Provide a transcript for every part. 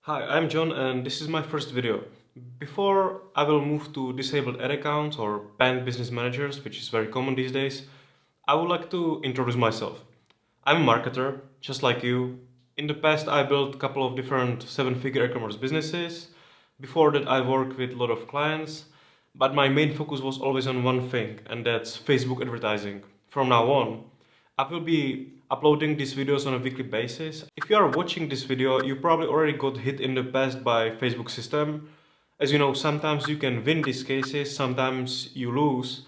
Hi, I'm John and this is my first video. Before I will move to disabled ad accounts or banned business managers, which is very common these days, I would like to introduce myself. I'm a marketer, just like you. In the past I built a couple of different seven-figure e-commerce businesses. Before that I worked with a lot of clients, but my main focus was always on one thing, and that's Facebook advertising. From now on, I will be uploading these videos on a weekly basis. If you are watching this video, you probably already got hit in the past by Facebook system. As you know, sometimes you can win these cases, sometimes you lose,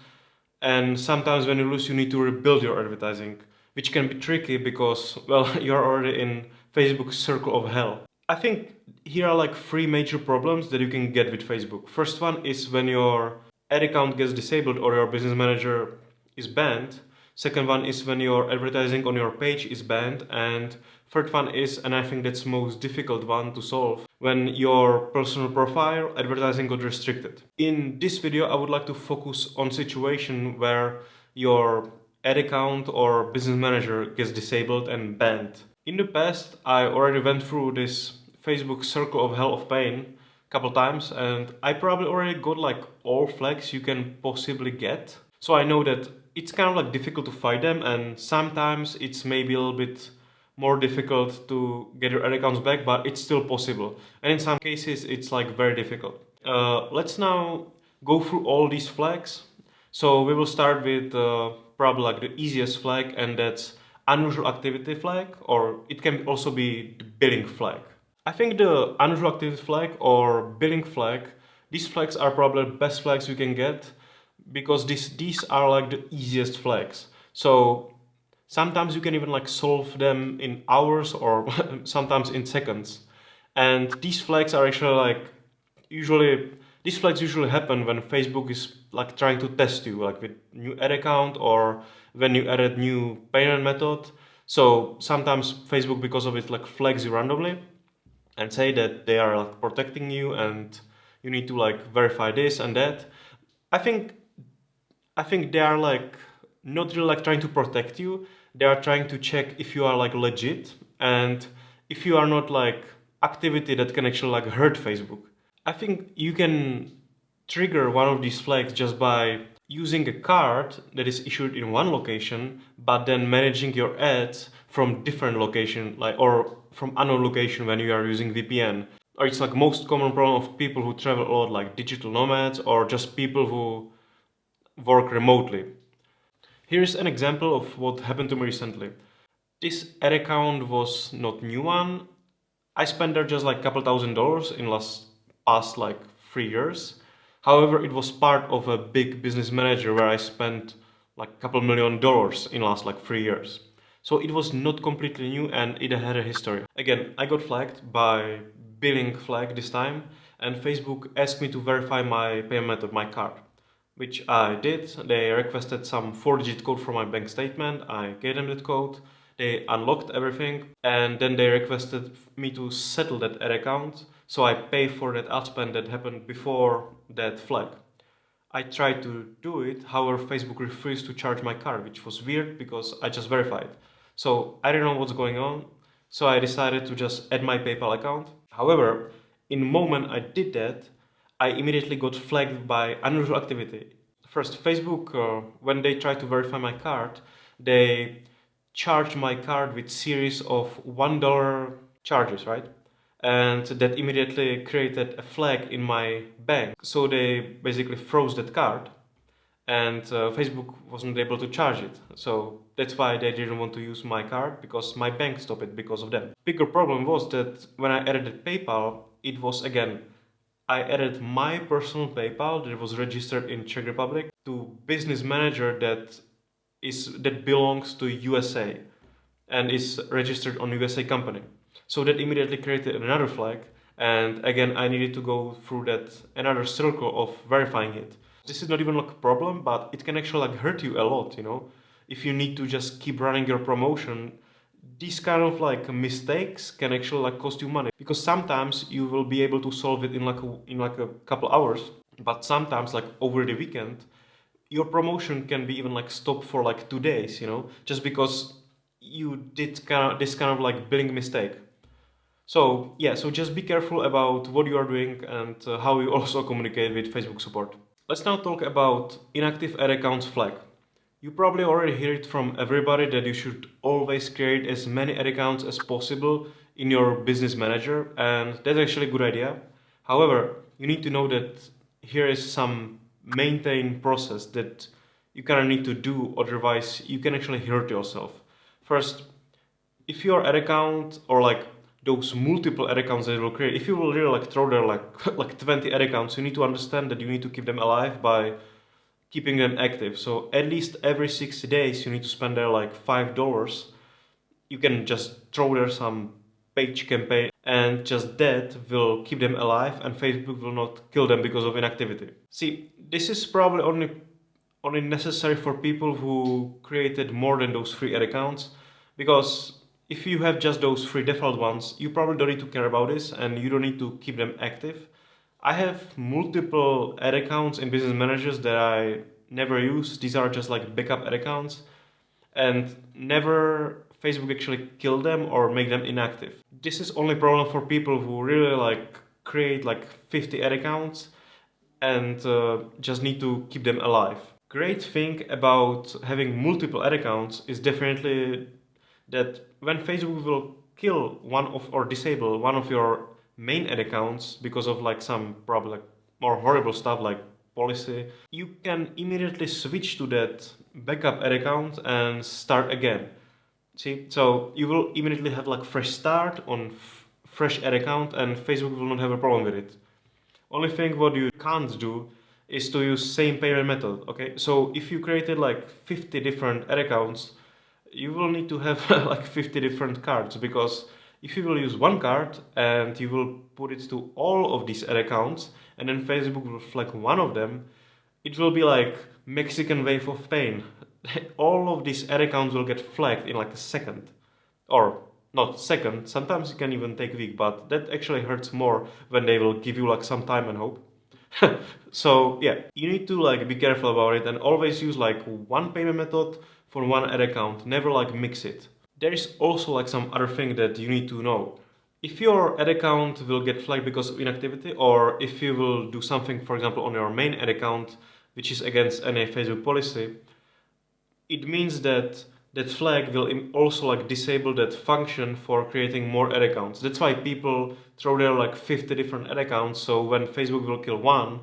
and sometimes when you lose you need to rebuild your advertising, which can be tricky because, well, you're already in Facebook's circle of hell. I think here are like three major problems that you can get with Facebook. First one is when your ad account gets disabled or your business manager is banned. Second one is when your advertising on your page is banned. And third one is, and I think that's the most difficult one to solve, when your personal profile advertising got restricted. In this video, I would like to focus on situation where your ad account or business manager gets disabled and banned. In the past, I already went through this Facebook circle of hell of pain a couple times, and I probably already got like all flags you can possibly get. So I know that it's kind of like difficult to fight them, and sometimes it's maybe a little bit more difficult to get your ad accounts back, but it's still possible. And in some cases, it's like very difficult. Let's now go through all these flags. So we will start with probably like the easiest flag, and that's unusual activity flag, or it can also be the billing flag. I think the unusual activity flag or billing flag, these flags are probably the best flags you can get because these are like the easiest flags. So sometimes you can even like solve them in hours or sometimes in seconds. And these flags are actually like these flags usually happen when Facebook is like trying to test you, like with new ad account or when you added new payment method. So sometimes Facebook, because of it, like flags you randomly and say that they are like protecting you and you need to like verify this and that. I think they are like not really like trying to protect you. They are trying to check if you are like legit and if you are not like activity that can actually like hurt Facebook. I think you can trigger one of these flags just by using a card that is issued in one location, but then managing your ads from different location, like or from unknown location when you are using VPN. Or it's like most common problem of people who travel a lot, like digital nomads or just people who work remotely. Here's an example of what happened to me recently. This ad account was not new one. I spent there just like a couple $1,000s in past like 3 years. However, it was part of a big business manager where I spent like a couple $1,000,000 in last like 3 years. So it was not completely new and it had a history. Again, I got flagged by billing flag this time, and Facebook asked me to verify my payment method, my card, which I did. They requested some 4-digit code from my bank statement. I gave them that code. They unlocked everything, and then they requested me to settle that ad account. So I pay for that ad spend that happened before that flag. I tried to do it, however, Facebook refused to charge my card, which was weird because I just verified. So I don't know what's going on. So I decided to just add my PayPal account. However, in the moment I did that, I immediately got flagged by unusual activity. First, Facebook, when they tried to verify my card, they charged my card with series of $1 charges, right? And that immediately created a flag in my bank. So they basically froze that card, and Facebook wasn't able to charge it. So that's why they didn't want to use my card, because my bank stopped it because of them. Bigger problem was that when I added PayPal, it was again, I added my personal PayPal that was registered in Czech Republic to business manager that belongs to USA and is registered on USA company. So that immediately created another flag, and again I needed to go through that another circle of verifying it. This is not even like a problem, but it can actually like hurt you a lot, you know? If you need to just keep running your promotion, these kind of like mistakes can actually like cost you money, because sometimes you will be able to solve it in like a couple hours, but sometimes like over the weekend your promotion can be even like stopped for like 2 days, you know, just because you did this kind of like billing mistake. So yeah, so just be careful about what you are doing and how you also communicate with Facebook support. Let's now talk about inactive ad accounts flag. You probably already hear it from everybody that you should always create as many ad accounts as possible in your business manager, and that's actually a good idea. However, you need to know that here is some maintain process that you kind of need to do, otherwise you can actually hurt yourself. First, if your ad account or like those multiple ad accounts that you will create, if you will really like throw there like like 20 ad accounts, you need to understand that you need to keep them alive by keeping them active. So at least every 60 days you need to spend there like $5. You can just throw there some page campaign and just that will keep them alive and Facebook will not kill them because of inactivity. See, this is probably only necessary for people who created more than those free ad accounts, because if you have just those free default ones, you probably don't need to care about this and you don't need to keep them active. I have multiple ad accounts in Business Managers that I never use. These are just like backup ad accounts, and never Facebook actually kill them or make them inactive. This is only problem for people who really like create like 50 ad accounts and just need to keep them alive. Great thing about having multiple ad accounts is definitely that when Facebook will kill one of or disable one of your main ad accounts because of like some probably like more horrible stuff like policy, you can immediately switch to that backup ad account and start again. See, so you will immediately have like fresh start on fresh ad account and Facebook will not have a problem with it. Only thing what you can't do is to use same payment method. Okay, so if you created like 50 different ad accounts, you will need to have like 50 different cards, because if you will use one card and you will put it to all of these ad accounts and then Facebook will flag one of them, it will be like Mexican wave of pain. All of these ad accounts will get flagged in like a second, or not second, sometimes it can even take a week, but that actually hurts more when they will give you like some time and hope. So yeah, you need to like be careful about it and always use like one payment method for one ad account, never like mix it. There is also like some other thing that you need to know. If your ad account will get flagged because of inactivity, or if you will do something, for example, on your main ad account, which is against any Facebook policy, it means that that flag will also like disable that function for creating more ad accounts. That's why people throw there like 50 different ad accounts, so when Facebook will kill one,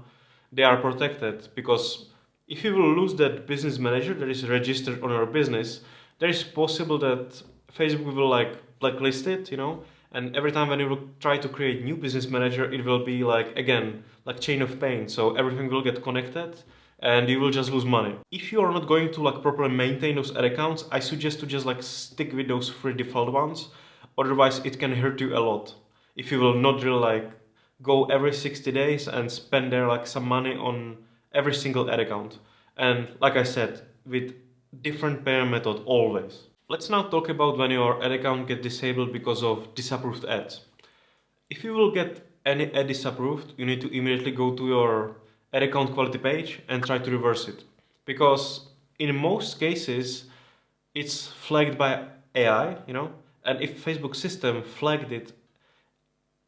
they are protected. Because if you will lose that business manager that is registered on your business, there is possible that Facebook will like blacklist it, and every time when you will try to create new business manager, it will be like, again, like chain of pain. So everything will get connected and you will just lose money. If you are not going to like properly maintain those ad accounts, I suggest to just like stick with those free default ones. Otherwise it can hurt you a lot if you will not really like go every 60 days and spend there like some money on every single ad account. And like I said, with different payment method always. Let's now talk about when your ad account gets disabled because of disapproved ads. If you will get any ad disapproved, you need to immediately go to your ad account quality page and try to reverse it. Because in most cases, it's flagged by AI, and if Facebook system flagged it,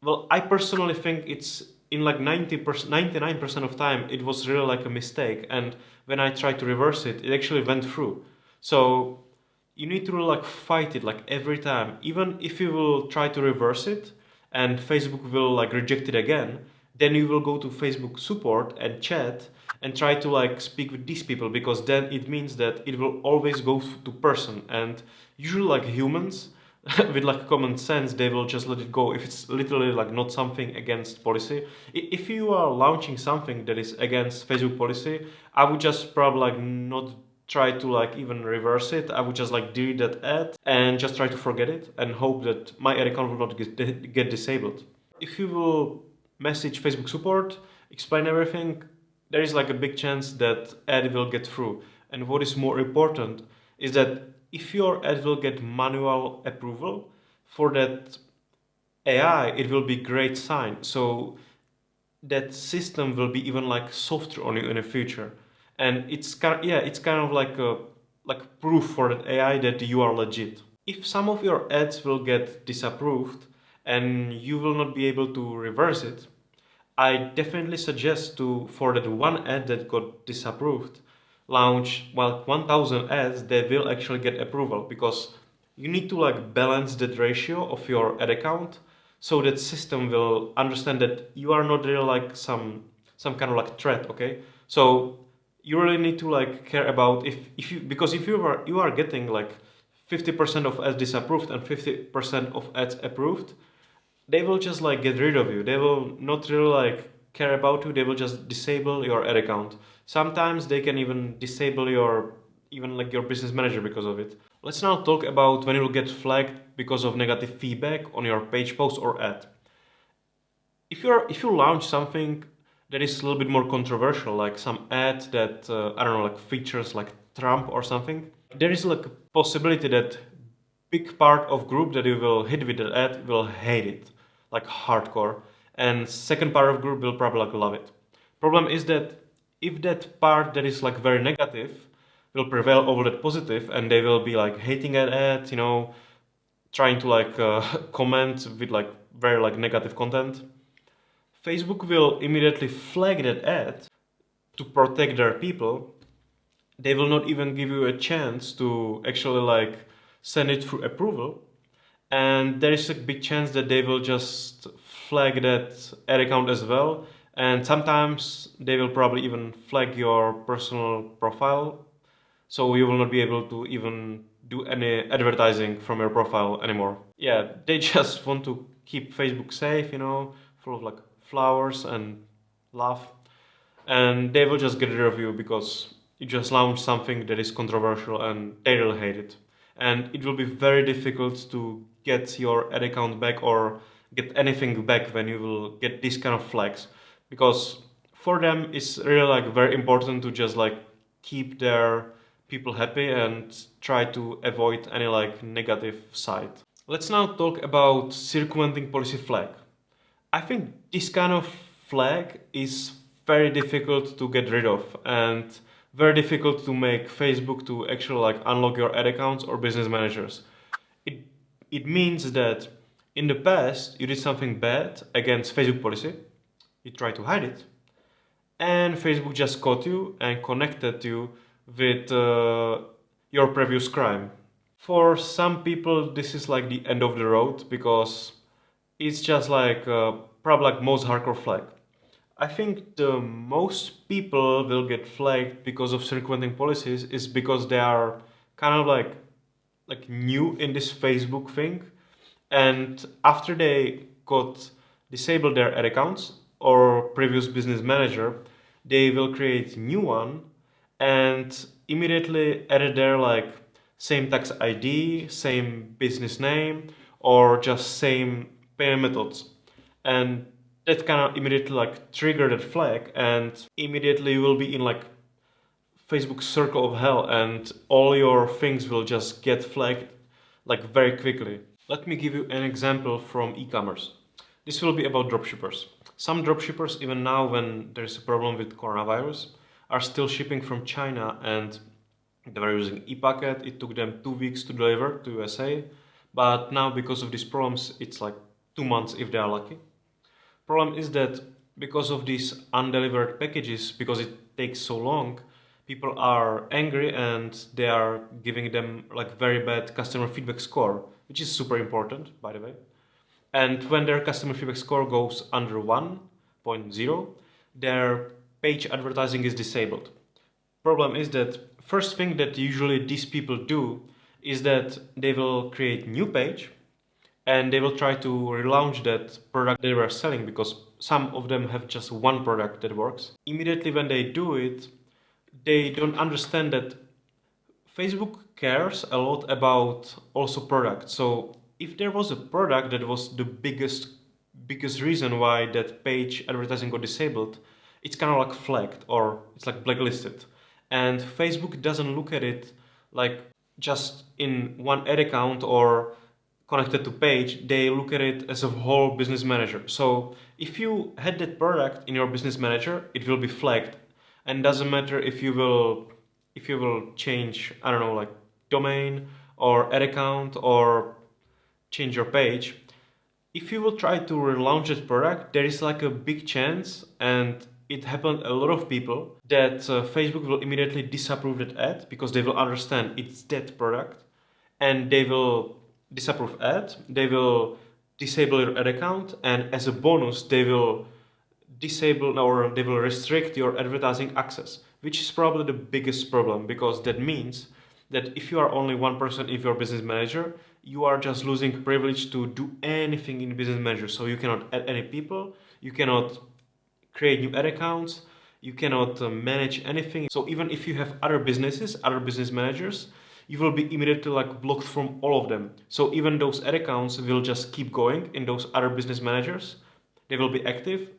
well, I personally think it's in like 90%, 99% of time, it was really like a mistake. And when I tried to reverse it, it actually went through. So you need to like fight it like every time. Even if you will try to reverse it and Facebook will like reject it again, then you will go to Facebook support and chat and try to like speak with these people, because then it means that it will always go to person. And usually like humans with like common sense, they will just let it go if it's literally like not something against policy. If you are launching something that is against Facebook policy, I would just probably like not try to like even reverse it. I would just like delete that ad and just try to forget it and hope that my ad account will not get disabled. If you will message Facebook support, explain everything, there is like a big chance that ad will get through. And what is more important is that if your ad will get manual approval for that AI, it will be great sign. So that system will be even like softer on you in the future. And it's kind of like a proof for that AI that you are legit. If some of your ads will get disapproved and you will not be able to reverse it, I definitely suggest to, for that one ad that got disapproved, launch 1,000 ads that will actually get approval, because you need to like balance that ratio of your ad account so that system will understand that you are not really like some kind of like threat. Okay, so you really need to like care about if you, because if you are getting like 50% of ads disapproved and 50% of ads approved, they will just like get rid of you. They will not really like care about you. They will just disable your ad account. Sometimes they can even disable your even like your business manager because of it. Let's now talk about when you will get flagged because of negative feedback on your page post or ad. If you launch something that is a little bit more controversial, like some ad that I don't know, like features like Trump or something, there is like a possibility that big part of group that you will hit with the ad will hate it, like hardcore, and second part of group will probably like love it. Problem is that if that part that is like very negative will prevail over that positive, and they will be like hating that ad, trying to like comment with like very like negative content, Facebook will immediately flag that ad to protect their people. They will not even give you a chance to actually like send it through approval, and there is a big chance that they will just flag that ad account as well, and sometimes they will probably even flag your personal profile, so you will not be able to even do any advertising from your profile anymore. Yeah, they just want to keep Facebook safe, full of like flowers and love, and they will just get rid of you because you just launched something that is controversial and they will hate it. And it will be very difficult to get your ad account back or get anything back when you will get these kind of flags, because for them it's really like very important to just like keep their people happy and try to avoid any like negative side. Let's now talk about circumventing policy flag. I think this kind of flag is very difficult to get rid of and very difficult to make Facebook to actually like unlock your ad accounts or business managers. It it means that in the past you did something bad against Facebook policy, you tried to hide it, and Facebook just caught you and connected you with your previous crime. For some people, this is like the end of the road because it's just like probably like most hardcore flag. I think the most people will get flagged because of circumventing policies is because they are kind of like new in this Facebook thing, and after they got disabled their ad accounts or previous business manager, they will create new one and immediately added their like same tax ID, same business name, or just same payment methods, and that kind of immediately like trigger that flag, and immediately you will be in like Facebook circle of hell, and all your things will just get flagged like very quickly. Let me give you an example from e-commerce. This will be about dropshippers. Some dropshippers, even now when there's a problem with coronavirus, are still shipping from China, and they were using e-packet. It took them 2 weeks to deliver to USA, but now because of these problems, it's like 2 months if they are lucky. Problem is that because of these undelivered packages, because it takes so long, people are angry and they are giving them like very bad customer feedback score, which is super important, by the way. And when their customer feedback score goes under 1.0, their page advertising is disabled. Problem is that first thing that usually these people do is that they will create new page and they will try to relaunch that product they were selling, because some of them have just one product that works. Immediately when they do it, they don't understand that Facebook cares a lot about also products. So if there was a product that was the biggest reason why that page advertising got disabled, it's kind of like flagged or it's like blacklisted. And Facebook doesn't look at it like just in one ad account or connected to page, they look at it as a whole business manager. So if you had that product in your business manager, it will be flagged, and doesn't matter if you will change, I don't know, like domain or ad account or change your page, if you will try to relaunch that product, there is like a big chance, and it happened a lot of people, that Facebook will immediately disapprove that ad because they will understand it's that product, and they will disapprove ad, they will disable your ad account, and as a bonus they will disable or they will restrict your advertising access, which is probably the biggest problem, because that means that if you are only one person, if you're a business manager, you are just losing privilege to do anything in business manager. So you cannot add any people, you cannot create new ad accounts, you cannot manage anything. So even if you have other businesses, other business managers, you will be immediately like blocked from all of them. So even those ad accounts will just keep going in those other business managers, they will be active,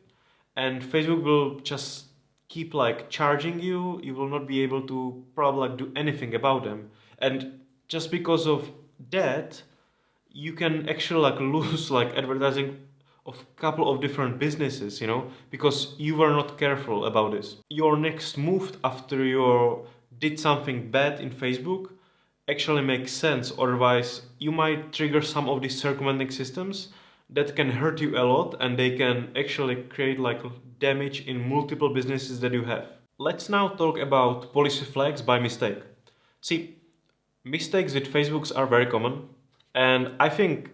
and Facebook will just keep like charging you. You will not be able to probably like do anything about them. And just because of that, you can actually like lose like advertising of couple of different businesses, you know, because you were not careful about this. Your next move after you did something bad in Facebook actually makes sense, otherwise you might trigger some of these circumventing systems that can hurt you a lot, and they can actually create like damage in multiple businesses that you have. Let's now talk about policy flags by mistake. See, mistakes with Facebooks are very common, and I think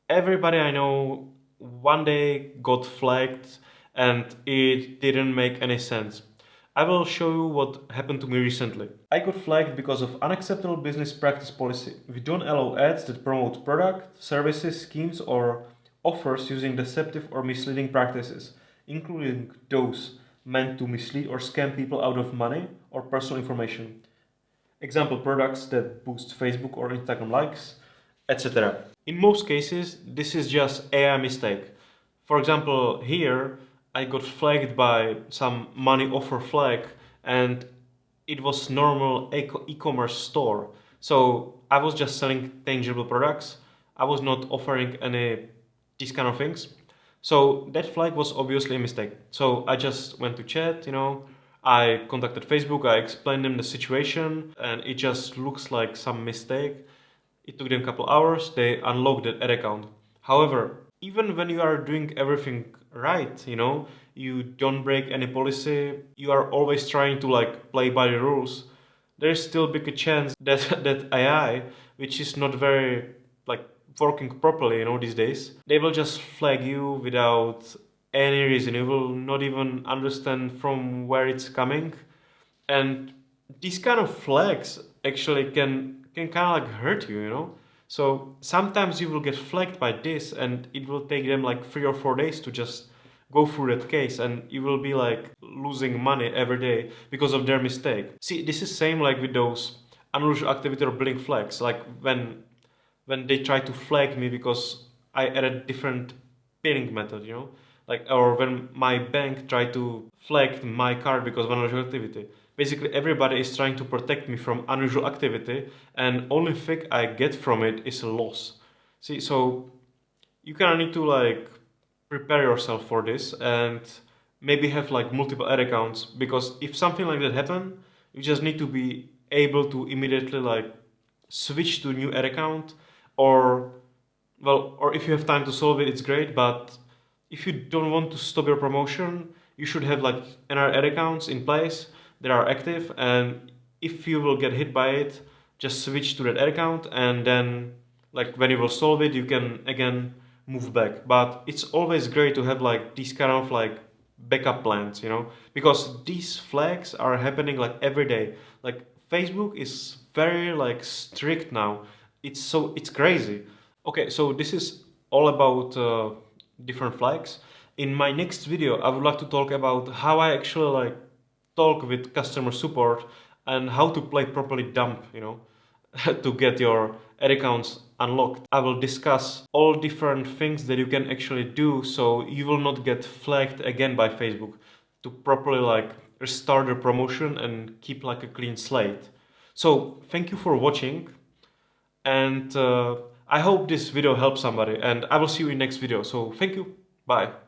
everybody I know one day got flagged and it didn't make any sense. I will show you what happened to me recently. I got flagged because of unacceptable business practice policy. We don't allow ads that promote product, services, schemes, or offers using deceptive or misleading practices, including those meant to mislead or scam people out of money or personal information. Example, products that boost Facebook or Instagram likes, etc. In most cases, this is just AI mistake. For example, here I got flagged by some money offer flag, and it was normal e-commerce store. So I was just selling tangible products. I was not offering any these kind of things. So that flag was obviously a mistake. So I just went to chat, you know, I contacted Facebook, I explained them the situation, and it just looks like some mistake. It took them a couple hours, they unlocked the ad account. However, even when you are doing everything right, you know, you don't break any policy, you are always trying to like play by the rules, there's still big a chance that that AI, which is not very like working properly, you know, these days, they will just flag you without any reason. You will not even understand from where it's coming, and these kind of flags actually can kind of like hurt you, you know. So sometimes you will get flagged by this, and it will take them like 3 or 4 days to just go through that case, and you will be like losing money every day because of their mistake. See, this is same like with those unusual activity or blink flags, like when they try to flag me because I added different pinning method, you know, like, or when my bank tried to flag my card because of unusual activity. Basically, everybody is trying to protect me from unusual activity, and only thing I get from it is a loss. See, so you kind of need to like prepare yourself for this, and maybe have like multiple ad accounts, because if something like that happen, you just need to be able to immediately like switch to a new ad account, or well, or if you have time to solve it, it's great. But if you don't want to stop your promotion, you should have like another ad accounts in place that are active, and if you will get hit by it, just switch to that ad account, and then like when you will solve it, you can again move back. But it's always great to have like these kind of like backup plans, you know, because these flags are happening like every day. Like Facebook is very like strict now. It's crazy. Okay, so this is all about different flags. In my next video, I would like to talk about how I actually like talk with customer support, and how to play properly dump, you know, to get your ad accounts unlocked. I will discuss all different things that you can actually do so you will not get flagged again by Facebook, to properly like restart your promotion and keep like a clean slate. So thank you for watching, and I hope this video helps somebody, and I will see you in next video. So thank you, bye.